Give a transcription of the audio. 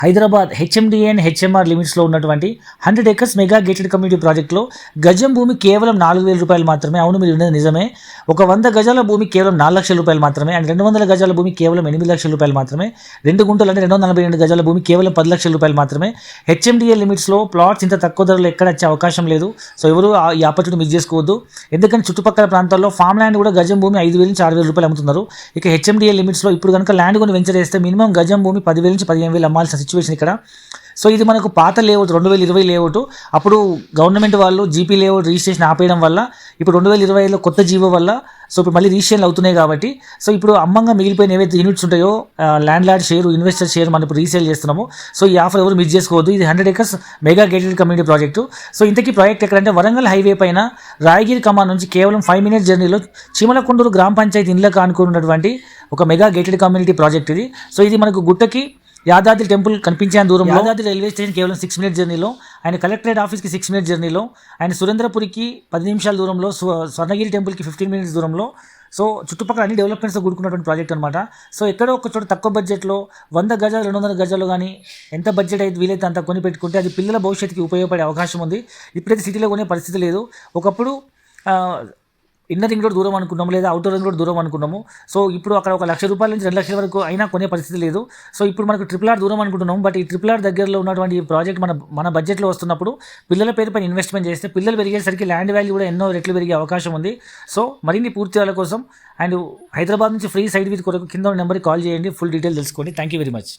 Hyderabad HMDA and HMR లిమిట్స్లో ఉన్నటువంటి 100 acres mega gated community ప్రాజెక్ట్లో గజం భూమి కేవలం 4,000 రూపాయలు మాత్రమే. అవును, మీరు విన్నది నిజమే. ఒక 100 గజాల భూమి కేవలం 4 లక్షల రూపాయలు మాత్రమే. అండ్ 200 గజాల భూమి కేవలం 8 లక్షల రూపాయలు మాత్రమే. 2 గుంటలు అంటే 242 గజాల భూమి కేవలం 10 లక్షల రూపాయలు మాత్రమే. హెచ్ఎండిఏ లిమిట్స్లో ప్లాట్స్ ఇంత తక్కువ ధరలో ఎక్కడ వచ్చే అవకాశం లేదు. సో ఎవరు ఈ ఆపర్చునిటీ మిస్ చేసుకోవద్దు. ఎందుకంటే చుట్టుపక్కల ప్రాంతాల్లో ఫామ్ ల్యాండ్ కూడా గజం భూమి 5,000 నుంచి 6,000 రూపాయలు అమ్ముతున్నారు. ఇక హెచ్ఎండిఏ లిమిట్స్లో ఇప్పుడు కనుక ల్యాండ్ కొని వెంచర్ చేస్తే మినిమం గజం భూమి 10,000 నుంచి 15,000 అమ్మాల్సిన సిచ్యువేషన్ ఇక్కడ. సో ఇది మనకు పాత లేఅవుట్ 2020 లేఅవుట్. అప్పుడు గవర్నమెంట్ వాళ్ళు జీపీ లేఅవుట్ రిజిస్ట్రేషన్ ఆపేయడం వల్ల ఇప్పుడు 2025లో కొత్త జీవో వల్ల సో ఇప్పుడు మళ్ళీ రిజిస్ట్రేషన్లు అవుతున్నాయి కాబట్టి సో ఇప్పుడు అమ్మంగా మిగిలిపోయిన ఏవైతే యూనిట్స్ ఉంటాయో land lord share, investor share మనం ఇప్పుడు రీసేల్ చేస్తున్నాము. సో ఈ ఆఫర్ ఎవరు మిస్ చేసుకోవద్దు. ఇది 100 acres mega gated community project. So ఇంతకీ ప్రాజెక్ట్ ఎక్కడంటే వరంగల్ హైవే పైన రాయగిరి కమాన్ నుంచి కేవలం 5 minutes జర్నీలో చీమలకొండూరు గ్రామ పంచాయతీ ఇండ్లకు ఆనుకున్నటువంటి ఒక మెగా గేటెడ్ కమ్యూనిటీ ప్రాజెక్ట్ ఇది. సో ఇది మనకు గుట్టకి యాదాద్రి టెంపుల్ కనిపించే దూరంలో, యాదాద్రి రైల్వే స్టేషన్ కేవలం 6 minutes జర్నీలో, ఆయన కలెక్టరేట్ ఆఫీస్కి 6 minutes జర్నీలో, ఆయన సురేంద్రపురికి 10 నిమిషాల దూరంలో, స్వర్ణగిరి టెంపుల్కి 15 minutes దూరంలో. సో చుట్టుపక్కల అన్ని డెవలప్మెంట్స్తో కూడుకున్నటువంటి ప్రాజెక్ట్ అనమాట. సో ఎక్కడో ఒక చోట తక్కువ బడ్జెట్లో 100 గజాలు 200 గజాలు కానీ ఎంత బడ్జెట్ అయితే వీలైతే అంత కొని పెట్టుకుంటే అది పిల్లల భవిష్యత్తుకి ఉపయోగపడే అవకాశం ఉంది. ఇప్పుడైతే సిటీలో కొనే పరిస్థితి లేదు. ఒకప్పుడు ఇన్నర్ రింగ్ రోడ్ దూరం అనుకున్నాము, లేదా అవుటర్ రింగ్ రోడ్ దూరం అనుకున్నాము. సో ఇప్పుడు అక్కడ 1 లక్ష రూపాయల నుంచి 2 లక్షల వరకు అయినా కొనే పరిస్థితి లేదు. సో ఇప్పుడు మనకు RRR దూరం అనుకుంటున్నాము. బట్ ఈ RRR దగ్గరలో ఉన్నటువంటి ఈ ప్రాజెక్ట్ మన బడ్జెట్లో వస్తున్నప్పుడు పిల్లల పేరుపైన ఇన్వెస్ట్మెంట్ చేస్తే పిల్లలు పెరిగేసరికి ల్యాండ్ వాల్యూ కూడా ఎన్నో రెట్లు పెరిగే అవకాశం ఉంది. సో మరిన్ని పూర్తి వాళ్ళ కోసం అండ్ హైదరాబాద్ నుంచి ఫ్రీ సైట్ విత్ కొరకు కింద నెంబర్కి కాల్ చేయండి. ఫుల్ డీటెయిల్ తెలుసుకోండి. Thank you very much.